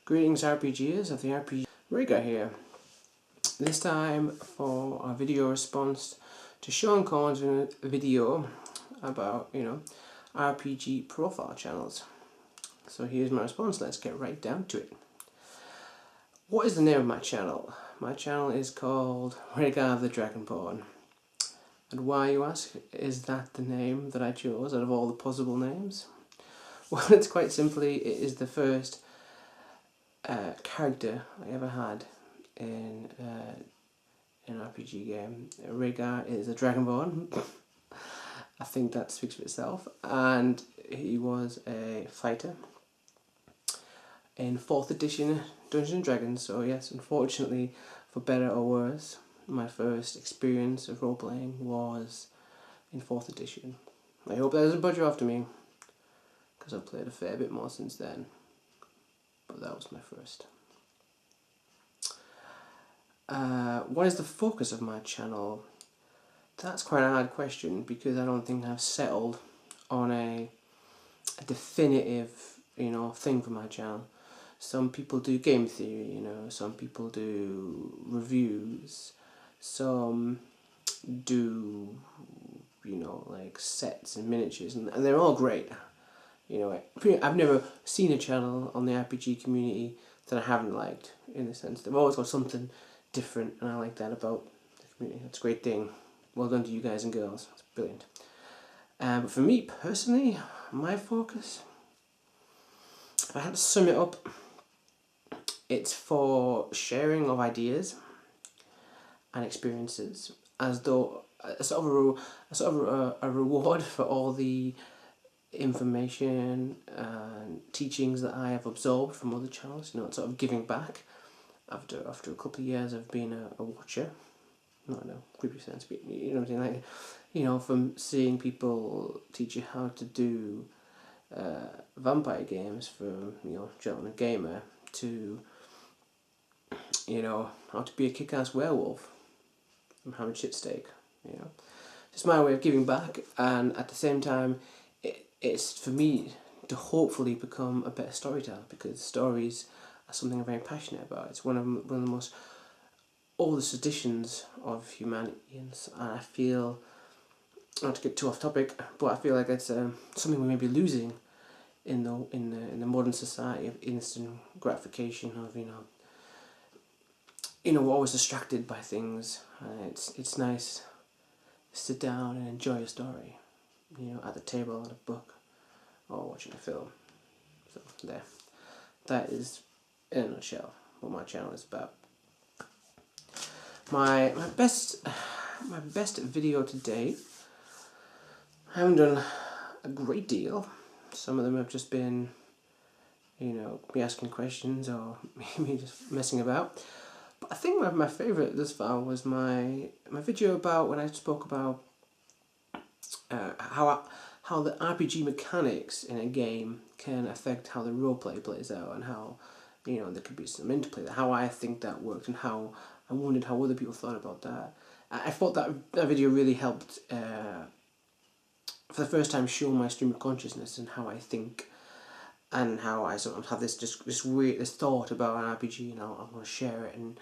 Greetings RPGers of the RPG Rhaegar here. This time for a video response to Sean Corn's video about, RPG profile channels. So here's my response, let's get right down to it. What is the name of my channel? My channel is called Rhaegar the Dragonborn. And why, you ask, is that the name that I chose out of all the possible names? Well, it's quite simply, it is the first character I ever had in an RPG game. Rhaegar is a Dragonborn. I think that speaks for itself. And he was a fighter in 4th edition Dungeons and Dragons. So yes, unfortunately, for better or worse, my first experience of role-playing was in 4th edition. I hope that doesn't budge after me, because I've played a fair bit more since then. But that was my first. What is the focus of my channel? That's quite a hard question, because I don't think I've settled on a definitive, thing for my channel. Some people do game theory, some people do reviews, some do, like sets and miniatures, and they're all great. I've never seen a channel on the RPG community that I haven't liked, in the sense they've always got something different, and I like that about the community. That's a great thing. Well done to you guys and girls. It's brilliant. But for me personally, my focus, if I had to sum it up, it's for sharing of ideas and experiences, as though a sort of a reward for all the information and teachings that I have absorbed from other channels. It's sort of giving back after a couple of years of being a watcher. Not in a creepy sense, but you know what I'm saying. Like, from seeing people teach you how to do vampire games from Gentleman Gamer to how to be a kick-ass werewolf from Ham and Shit Steak. It's my way of giving back, and at the same time, it's for me to hopefully become a better storyteller, because stories are something I'm very passionate about. It's one of the most oldest traditions of humanity, and I feel, not to get too off topic, but I feel like it's something we may be losing in the modern society of instant gratification. Of we're always distracted by things. It's nice to sit down and enjoy a story, at the table, at a book, or watching a film. So there, that is in a nutshell what my channel is about. My best video to date, I haven't done a great deal. Some of them have just been, me asking questions or me just messing about. But I think my favourite thus far was my video about when I spoke about how the RPG mechanics in a game can affect how the roleplay plays out, and how there could be some interplay, how I think that worked, and how I wondered how other people thought about that. I thought that video really helped for the first time show my stream of consciousness and how I think, and how I sort of have this thought about an RPG, and I want to share it. And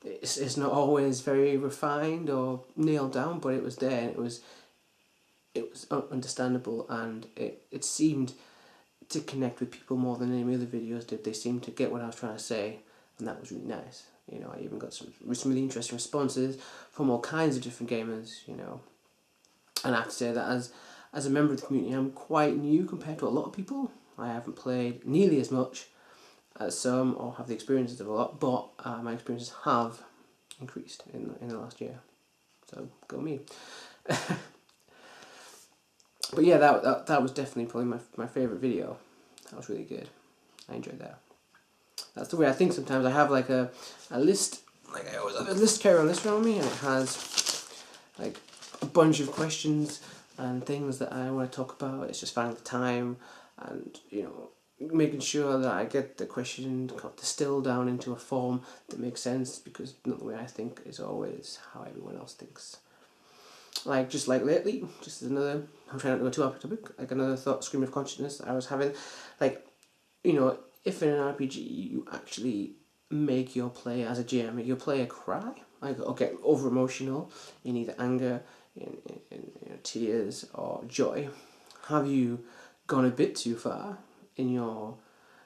it's not always very refined or nailed down, but it was there, and it was understandable, and it seemed to connect with people more than any other videos did. They seemed to get what I was trying to say, and that was really nice. I even got some really interesting responses from all kinds of different gamers, and I have to say that as a member of the community, I'm quite new compared to a lot of people. I haven't played nearly as much as some, or have the experiences of a lot, but my experiences have increased in the last year. So go me. But yeah, that was definitely probably my favourite video. That was really good. I enjoyed that. That's the way I think sometimes. I have like a list, like I always have a list, carry on list around me, and it has like a bunch of questions and things that I want to talk about. It's just finding the time, and making sure that I get the question distilled down into a form that makes sense, because not the way I think is always how everyone else thinks. Just like lately, just another, I'm trying not to go too off topic, like another stream of consciousness I was having, if in an RPG you actually make your player, as a GM, make your player cry, like, or get over emotional in either anger, in tears, or joy, have you gone a bit too far in your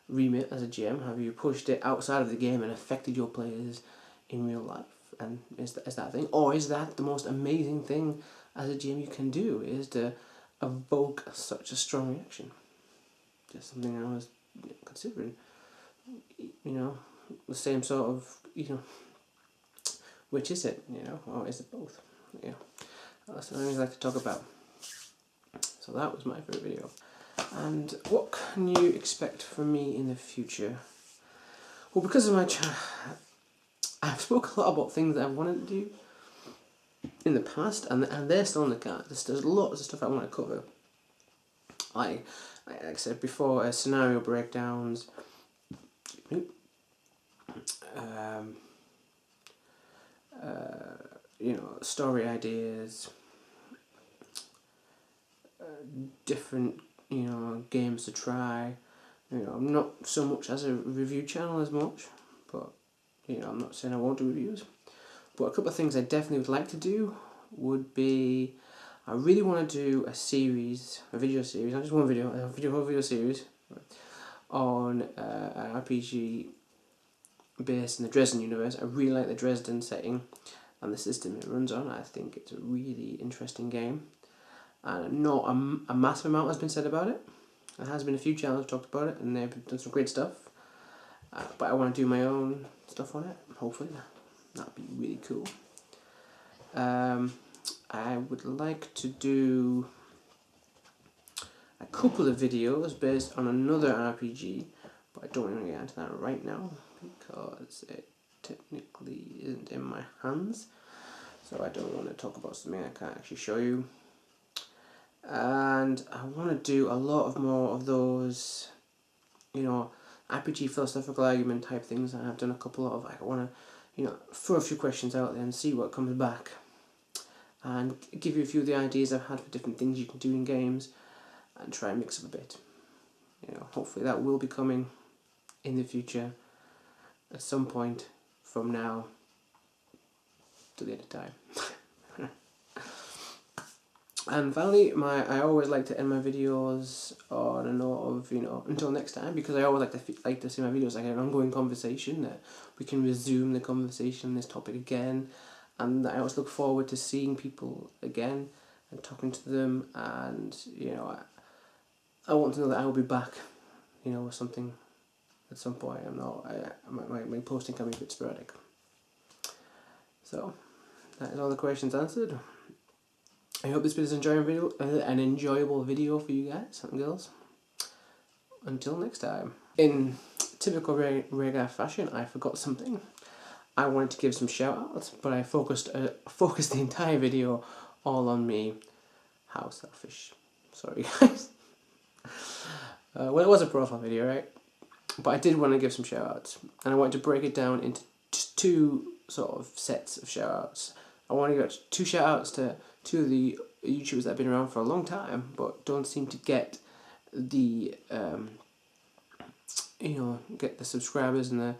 remit as a GM? Have you pushed it outside of the game and affected your players in real life? And is that a thing? Or is that the most amazing thing as a GM you can do, is to evoke such a strong reaction? Just something I was considering. The same sort of, which is it, or is it both? That's what I always like to talk about. So that was my favourite video. And what can you expect from me in the future? Well, because of my channel, I've spoken a lot about things that I wanted to do in the past, and they're still on the cards. There's lots of stuff I want to cover. Like I said before, scenario breakdowns, story ideas, different games to try. I'm not so much as a review channel as much, but I'm not saying I won't do reviews. But a couple of things I definitely would like to do would be, I really want to do a video series, not just one video, a video series on an RPG based in the Dresden universe. I really like the Dresden setting and the system it runs on. I think it's a really interesting game, and not a massive amount has been said about it. There has been a few channels talked about it, and they've done some great stuff. But I want to do my own stuff on it. Hopefully, that'd be really cool. I would like to do a couple of videos based on another RPG, but I don't want to get into that right now because it technically isn't in my hands. So I don't want to talk about something I can't actually show you. And I want to do a lot more of those, RPG philosophical argument type things. I've done a couple of. I want to, throw a few questions out there and see what comes back, and give you a few of the ideas I've had for different things you can do in games, and try and mix up a bit. Hopefully that will be coming in the future at some point from now to the end of time. And finally, I always like to end my videos on a note of, until next time, because I always like to see my videos like an ongoing conversation, that we can resume the conversation on this topic again, and I always look forward to seeing people again and talking to them, and I want to know that I will be back, with something at some point. My posting can be a bit sporadic. So that is all the questions answered. I hope this was an enjoyable video for you guys and girls. Until next time. In typical Rhaegar fashion, I forgot something. I wanted to give some shout outs, but I focused the entire video all on me. How selfish. Sorry guys. Well, it was a profile video, right? But I did want to give some shout outs, and I wanted to break it down into two sort of sets of shout outs. I want to give 2 shout outs to 2 of the YouTubers that have been around for a long time but don't seem to get the get the subscribers and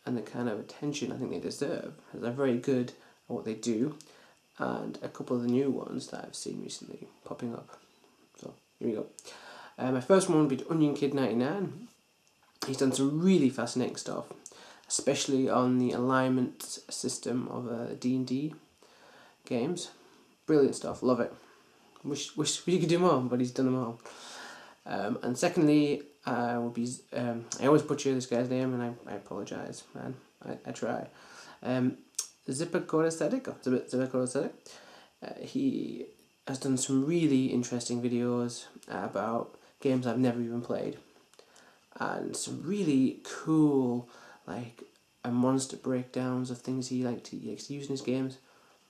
the kind of attention I think they deserve. They're very good at what they do, and a couple of the new ones that I've seen recently popping up. So here we go. My first one would be Onion Kid 99. He's done some really fascinating stuff, especially on the alignment system of D&D games. Brilliant stuff, love it. Wish we could do more, but he's done them all. And secondly, would be I always butcher this guy's name, and I apologise, man. I try. Zipper he has done some really interesting videos about games I've never even played, and some really cool monster breakdowns of things he likes to use in his games.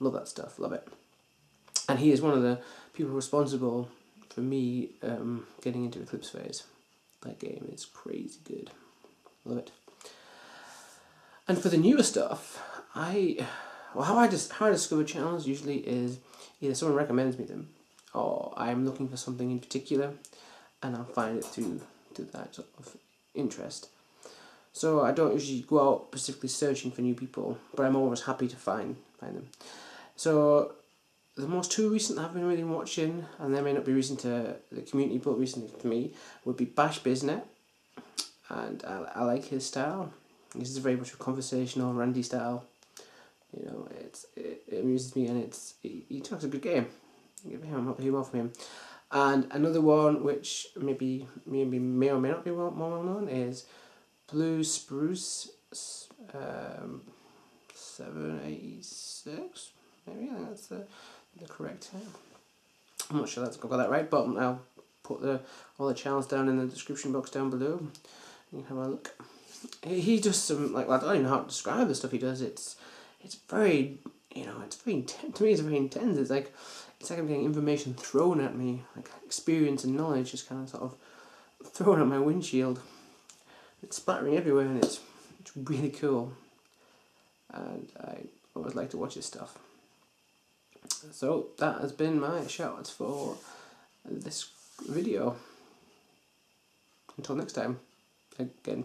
Love that stuff, love it. And he is one of the people responsible for me getting into Eclipse Phase. That game is crazy good. Love it. And for the newer stuff, how I discover channels usually is either someone recommends me them, or I'm looking for something in particular, and I'll find it through that sort of interest. So I don't usually go out specifically searching for new people, but I'm always happy to find them. So the most two recent I've been really watching, and they may not be recent to the community, but recent to me, would be Bash Biznet, and I like his style. This is very much a conversational, randy style. You know, it amuses me, and he talks a good game. Give him off him. And another one which maybe may or may not be more well known is Blue Spruce 786. Maybe I think that's the correct term. I'm not sure that's got that right, but I'll put all the channels down in the description box down below. You can have a look. He does some, like, I don't even know how to describe the stuff he does. It's very, you know, it's very intense. To me, it's very intense. It's like I'm getting information thrown at me, like experience and knowledge just kind of sort of thrown at my windshield. It's splattering everywhere, and it's really cool. And I always like to watch his stuff. So that has been my shoutouts for this video. Until next time, again.